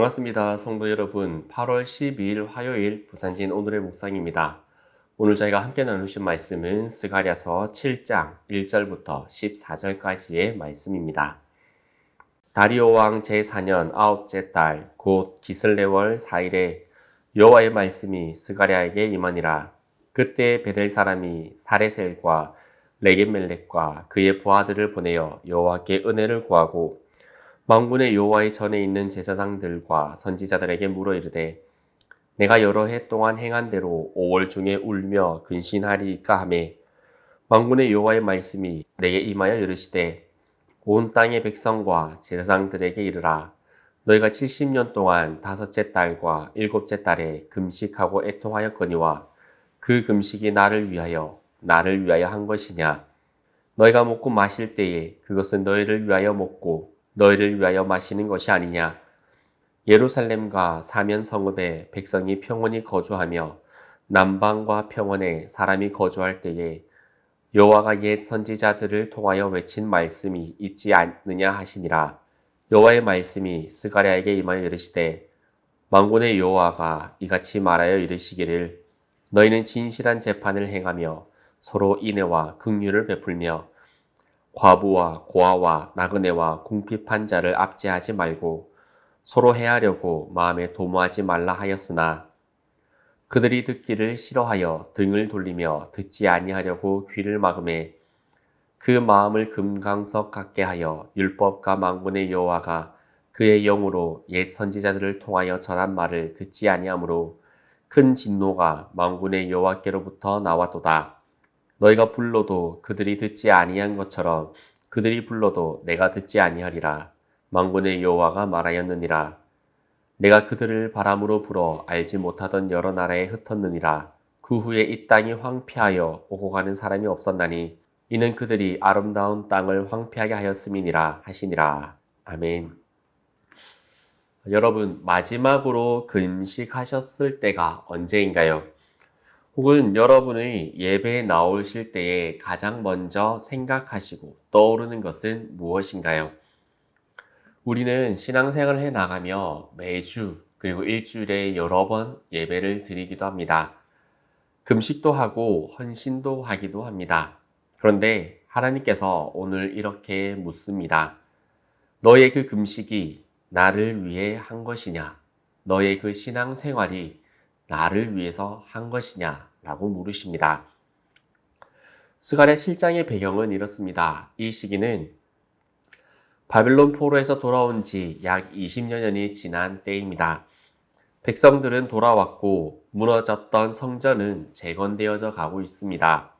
반갑습니다. 성도 여러분. 8월 12일 화요일 부산진 오늘의 묵상입니다. 오늘 저희가 함께 나누신 말씀은 스가랴서 7장 1절부터 14절까지의 말씀입니다. 다리오 왕 제4년 아홉째 달 곧 기슬레월 4일에 여호와의 말씀이 스가랴에게 임하니라. 그때 베델 사람이 사레셀과 레겜멜렉과 그의 부하들을 보내어 여호와께 은혜를 구하고 만군의 여호와의 전에 있는 제사장들과 선지자들에게 물어 이르되 내가 여러 해 동안 행한 대로 5월 중에 울며 근신하리까 하매 만군의 여호와의 말씀이 내게 임하여 이르시되 온 땅의 백성과 제사장들에게 이르라. 너희가 70년 동안 다섯째 달과 일곱째 달에 금식하고 애통하였거니와 그 금식이 나를 위하여 한 것이냐. 너희가 먹고 마실 때에 그것은 너희를 위하여 먹고 너희를 위하여 마시는 것이 아니냐. 예루살렘과 사면 성읍에 백성이 평온히 거주하며 남방과 평원에 사람이 거주할 때에 여호와가 옛 선지자들을 통하여 외친 말씀이 있지 않느냐 하시니라. 여호와의 말씀이 스가랴에게 임하여 이르시되 만군의 여호와가 이같이 말하여 이르시기를 너희는 진실한 재판을 행하며 서로 인애와 긍휼을 베풀며 과부와 고아와 나그네와 궁핍한 자를 압제하지 말고 서로 해하려고 마음에 도모하지 말라 하였으나 그들이 듣기를 싫어하여 등을 돌리며 듣지 아니하려고 귀를 막음에 그 마음을 금강석 같게 하여 율법과 만군의 여호와가 그의 영으로 옛 선지자들을 통하여 전한 말을 듣지 아니하므로 큰 진노가 만군의 여호와께로부터 나왔도다. 너희가 불러도 그들이 듣지 아니한 것처럼 그들이 불러도 내가 듣지 아니하리라. 만군의 여호와가 말하였느니라. 내가 그들을 바람으로 불어 알지 못하던 여러 나라에 흩었느니라. 그 후에 이 땅이 황폐하여 오고 가는 사람이 없었나니 이는 그들이 아름다운 땅을 황폐하게 하였음이니라 하시니라. 아멘. 여러분, 마지막으로 금식하셨을 때가 언제인가요? 혹은 여러분의 예배에 나오실 때에 가장 먼저 생각하시고 떠오르는 것은 무엇인가요? 우리는 신앙생활을 해 나가며 매주 그리고 일주일에 여러 번 예배를 드리기도 합니다. 금식도 하고 헌신도 하기도 합니다. 그런데 하나님께서 오늘 이렇게 묻습니다. 너의 그 금식이 나를 위해 한 것이냐? 너의 그 신앙생활이 나를 위해서 한 것이냐? 라고 물으십니다. 스가랴 7장의 배경은 이렇습니다. 이 시기는 바벨론 포로에서 돌아온 지 약 20여 년이 지난 때입니다. 백성들은 돌아왔고 무너졌던 성전은 재건되어져 가고 있습니다.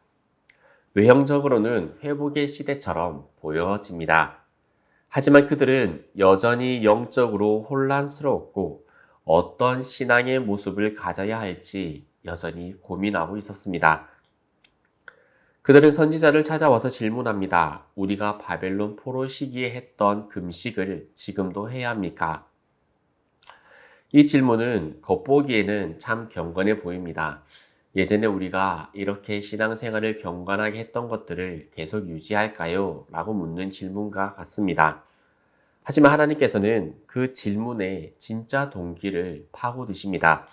외형적으로는 회복의 시대처럼 보여집니다. 하지만 그들은 여전히 영적으로 혼란스러웠고 어떤 신앙의 모습을 가져야 할지 여전히 고민하고 있었습니다. 그들은 선지자를 찾아와서 질문합니다. 우리가 바벨론 포로 시기에 했던 금식을 지금도 해야 합니까? 이 질문은 겉보기에는 참 경건해 보입니다. 예전에 우리가 이렇게 신앙생활을 경건하게 했던 것들을 계속 유지할까요? 라고 묻는 질문과 같습니다. 하지만 하나님께서는 그 질문의 진짜 동기를 파고드십니다.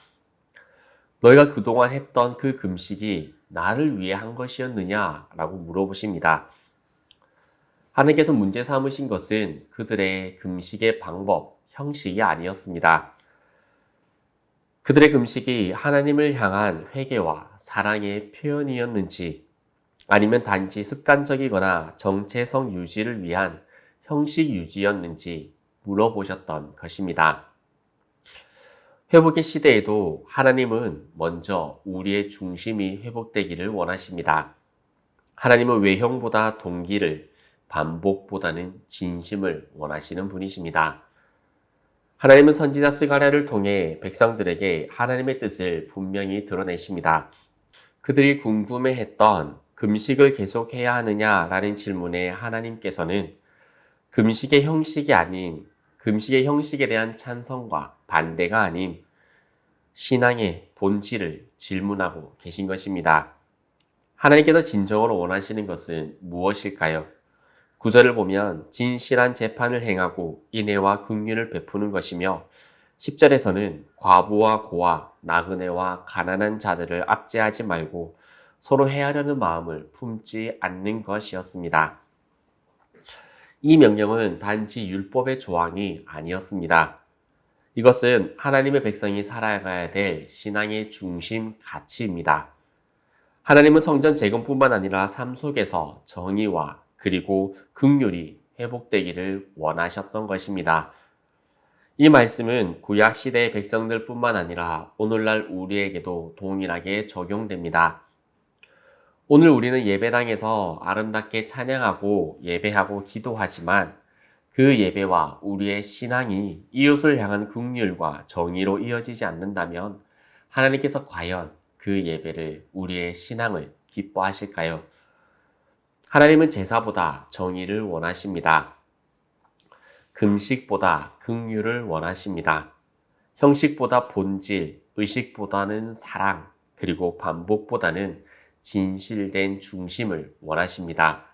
너희가 그동안 했던 그 금식이 나를 위해 한 것이었느냐? 라고 물어보십니다. 하나님께서 문제 삼으신 것은 그들의 금식의 방법, 형식이 아니었습니다. 그들의 금식이 하나님을 향한 회개와 사랑의 표현이었는지 아니면 단지 습관적이거나 정체성 유지를 위한 형식 유지였는지 물어보셨던 것입니다. 회복의 시대에도 하나님은 먼저 우리의 중심이 회복되기를 원하십니다. 하나님은 외형보다 동기를, 반복보다는 진심을 원하시는 분이십니다. 하나님은 선지자 스가랴를 통해 백성들에게 하나님의 뜻을 분명히 드러내십니다. 그들이 궁금해했던 금식을 계속해야 하느냐라는 질문에 하나님께서는 금식의 형식에 대한 찬성과 반대가 아닌 신앙의 본질을 질문하고 계신 것입니다. 하나님께서 진정으로 원하시는 것은 무엇일까요? 9절을 보면 진실한 재판을 행하고 인애와 긍휼을 베푸는 것이며 10절에서는 과부와 고아, 나그네와 가난한 자들을 압제하지 말고 서로 해하려는 마음을 품지 않는 것이었습니다. 이 명령은 단지 율법의 조항이 아니었습니다. 이것은 하나님의 백성이 살아가야 될 신앙의 중심 가치입니다. 하나님은 성전 재건뿐만 아니라 삶 속에서 정의와 그리고 긍휼이 회복되기를 원하셨던 것입니다. 이 말씀은 구약 시대의 백성들뿐만 아니라 오늘날 우리에게도 동일하게 적용됩니다. 오늘 우리는 예배당에서 아름답게 찬양하고 예배하고 기도하지만 그 예배와 우리의 신앙이 이웃을 향한 긍휼과 정의로 이어지지 않는다면 하나님께서 과연 그 예배를, 우리의 신앙을 기뻐하실까요? 하나님은 제사보다 정의를 원하십니다. 금식보다 긍휼을 원하십니다. 형식보다 본질, 의식보다는 사랑, 그리고 반복보다는 진실된 중심을 원하십니다.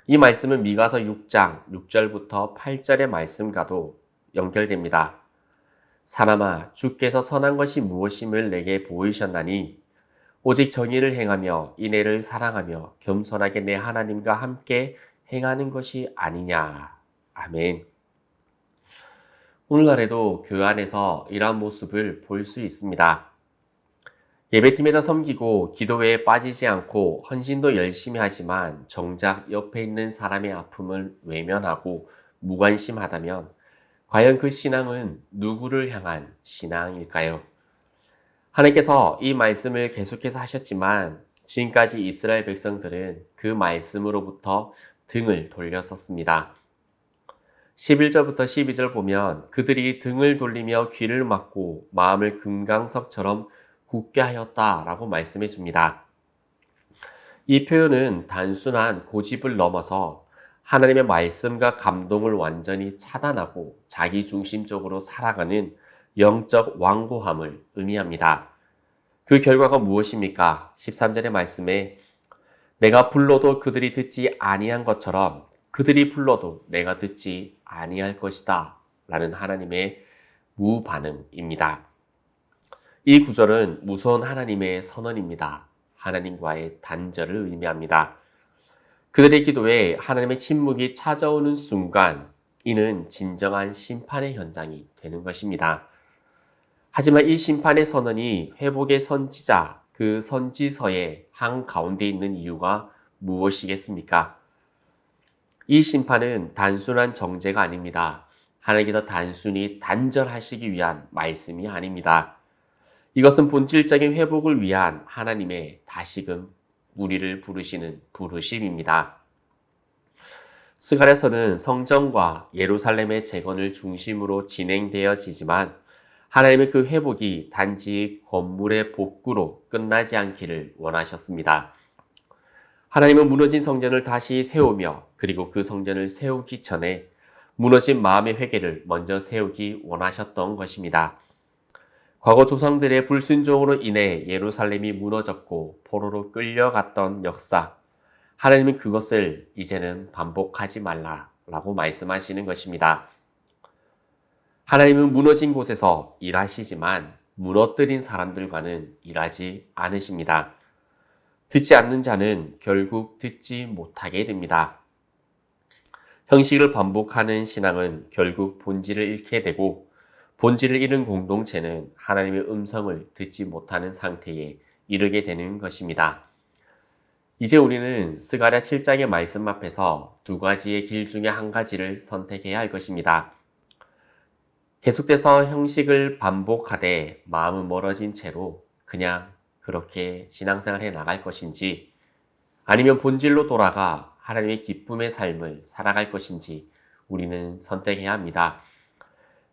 이 말씀은 미가서 6장 6절부터 8절의 말씀과도 연결됩니다. 사람아, 주께서 선한 것이 무엇임을 내게 보이셨나니 오직 정의를 행하며 인애를 사랑하며 겸손하게 내 하나님과 함께 행하는 것이 아니냐. 아멘. 오늘날에도 교회 안에서 이러한 모습을 볼 수 있습니다. 예배팀에서 섬기고 기도회에 빠지지 않고 헌신도 열심히 하지만 정작 옆에 있는 사람의 아픔을 외면하고 무관심하다면 과연 그 신앙은 누구를 향한 신앙일까요? 하나님께서 이 말씀을 계속해서 하셨지만 지금까지 이스라엘 백성들은 그 말씀으로부터 등을 돌렸었습니다. 11절부터 12절 보면 그들이 등을 돌리며 귀를 막고 마음을 금강석처럼 굳게 하였다라고 말씀해 줍니다. 이 표현은 단순한 고집을 넘어서 하나님의 말씀과 감동을 완전히 차단하고 자기중심적으로 살아가는 영적 완고함을 의미합니다. 그 결과가 무엇입니까? 13절의 말씀에 내가 불러도 그들이 듣지 아니한 것처럼 그들이 불러도 내가 듣지 아니할 것이다 라는 하나님의 무반응입니다. 이 구절은 무서운 하나님의 선언입니다. 하나님과의 단절을 의미합니다. 그들의 기도에 하나님의 침묵이 찾아오는 순간 이는 진정한 심판의 현장이 되는 것입니다. 하지만 이 심판의 선언이 회복의 선지자, 그 선지서의 한가운데 있는 이유가 무엇이겠습니까? 이 심판은 단순한 정죄가 아닙니다. 하나님께서 단순히 단절하시기 위한 말씀이 아닙니다. 이것은 본질적인 회복을 위한 하나님의 다시금 우리를 부르시는 부르심입니다. 스가랴서는 성전과 예루살렘의 재건을 중심으로 진행되어지지만 하나님의 그 회복이 단지 건물의 복구로 끝나지 않기를 원하셨습니다. 하나님은 무너진 성전을 다시 세우며 그리고 그 성전을 세우기 전에 무너진 마음의 회개를 먼저 세우기 원하셨던 것입니다. 과거 조상들의 불순종으로 인해 예루살렘이 무너졌고 포로로 끌려갔던 역사, 하나님은 그것을 이제는 반복하지 말라라고 말씀하시는 것입니다. 하나님은 무너진 곳에서 일하시지만 무너뜨린 사람들과는 일하지 않으십니다. 듣지 않는 자는 결국 듣지 못하게 됩니다. 형식을 반복하는 신앙은 결국 본질을 잃게 되고 본질을 잃은 공동체는 하나님의 음성을 듣지 못하는 상태에 이르게 되는 것입니다. 이제 우리는 스가랴 7장의 말씀 앞에서 두 가지의 길 중에 한 가지를 선택해야 할 것입니다. 계속돼서 형식을 반복하되 마음은 멀어진 채로 그냥 그렇게 신앙생활 해 나갈 것인지 아니면 본질로 돌아가 하나님의 기쁨의 삶을 살아갈 것인지 우리는 선택해야 합니다.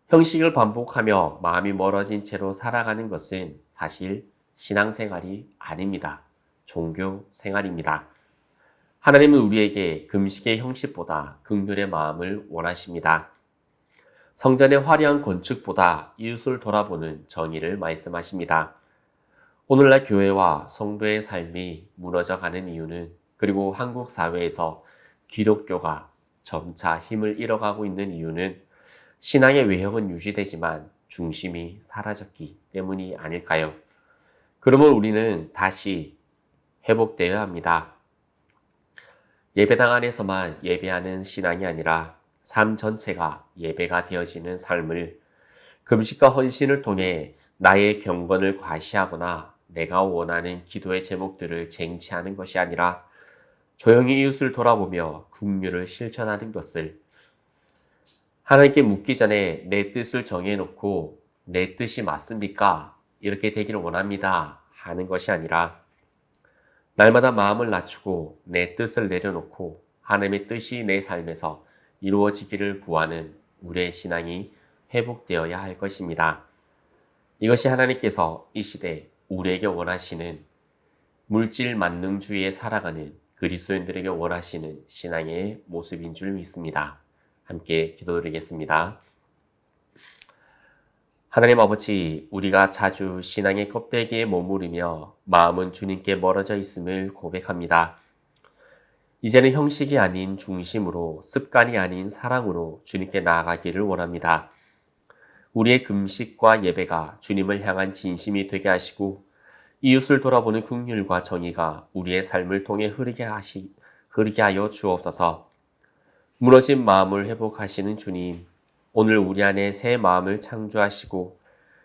형식을 반복하며 마음이 멀어진 채로 살아가는 것은 사실 신앙생활이 아닙니다. 종교 생활입니다. 하나님은 우리에게 금식의 형식보다 긍휼의 마음을 원하십니다. 성전의 화려한 건축보다 이웃을 돌아보는 정의를 말씀하십니다. 오늘날 교회와 성도의 삶이 무너져가는 이유는 그리고 한국 사회에서 기독교가 점차 힘을 잃어가고 있는 이유는 신앙의 외형은 유지되지만 중심이 사라졌기 때문이 아닐까요? 그러면 우리는 다시 회복되어야 합니다. 예배당 안에서만 예배하는 신앙이 아니라 삶 전체가 예배가 되어지는 삶을 금식과 헌신을 통해 나의 경건을 과시하거나 내가 원하는 기도의 제목들을 쟁취하는 것이 아니라 조용히 이웃을 돌아보며 긍휼을 실천하는 것을 하나님께 묻기 전에 내 뜻을 정해놓고 내 뜻이 맞습니까? 이렇게 되기를 원합니다. 하는 것이 아니라 날마다 마음을 낮추고 내 뜻을 내려놓고 하나님의 뜻이 내 삶에서 이루어지기를 구하는 우리의 신앙이 회복되어야 할 것입니다. 이것이 하나님께서 이 시대 우리에게 원하시는 물질 만능주의에 살아가는 그리스도인들에게 원하시는 신앙의 모습인 줄 믿습니다. 함께 기도드리겠습니다. 하나님 아버지, 우리가 자주 신앙의 껍데기에 머무르며 마음은 주님께 멀어져 있음을 고백합니다. 이제는 형식이 아닌 중심으로, 습관이 아닌 사랑으로 주님께 나아가기를 원합니다. 우리의 금식과 예배가 주님을 향한 진심이 되게 하시고 이웃을 돌아보는 긍휼과 정의가 우리의 삶을 통해 흐르게 하여 주옵소서. 무너진 마음을 회복하시는 주님, 오늘 우리 안에 새 마음을 창조하시고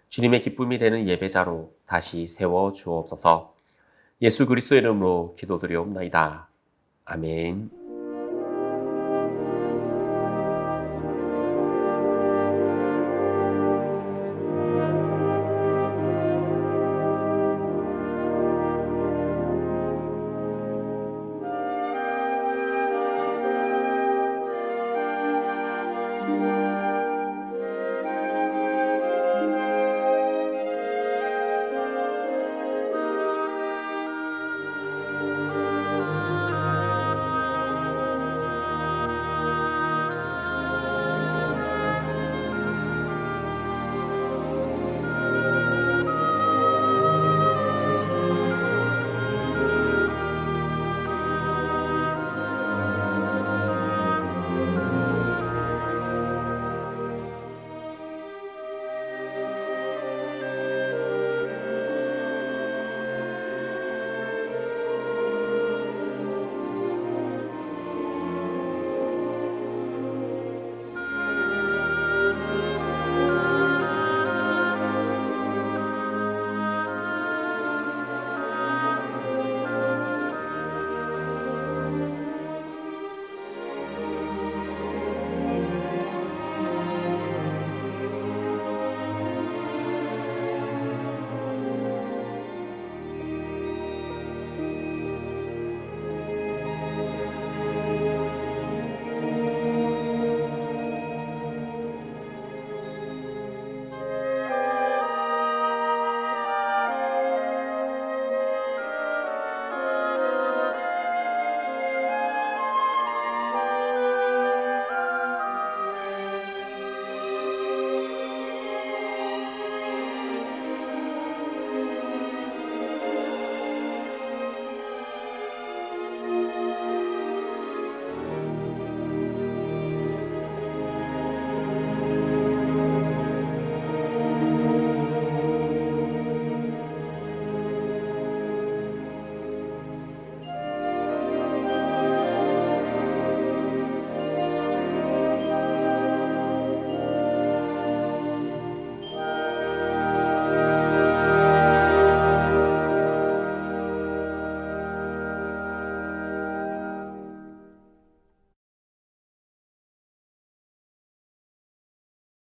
주님의 기쁨이 되는 예배자로 다시 세워 주옵소서. 예수 그리스도의 이름으로 기도드리옵나이다. 아멘.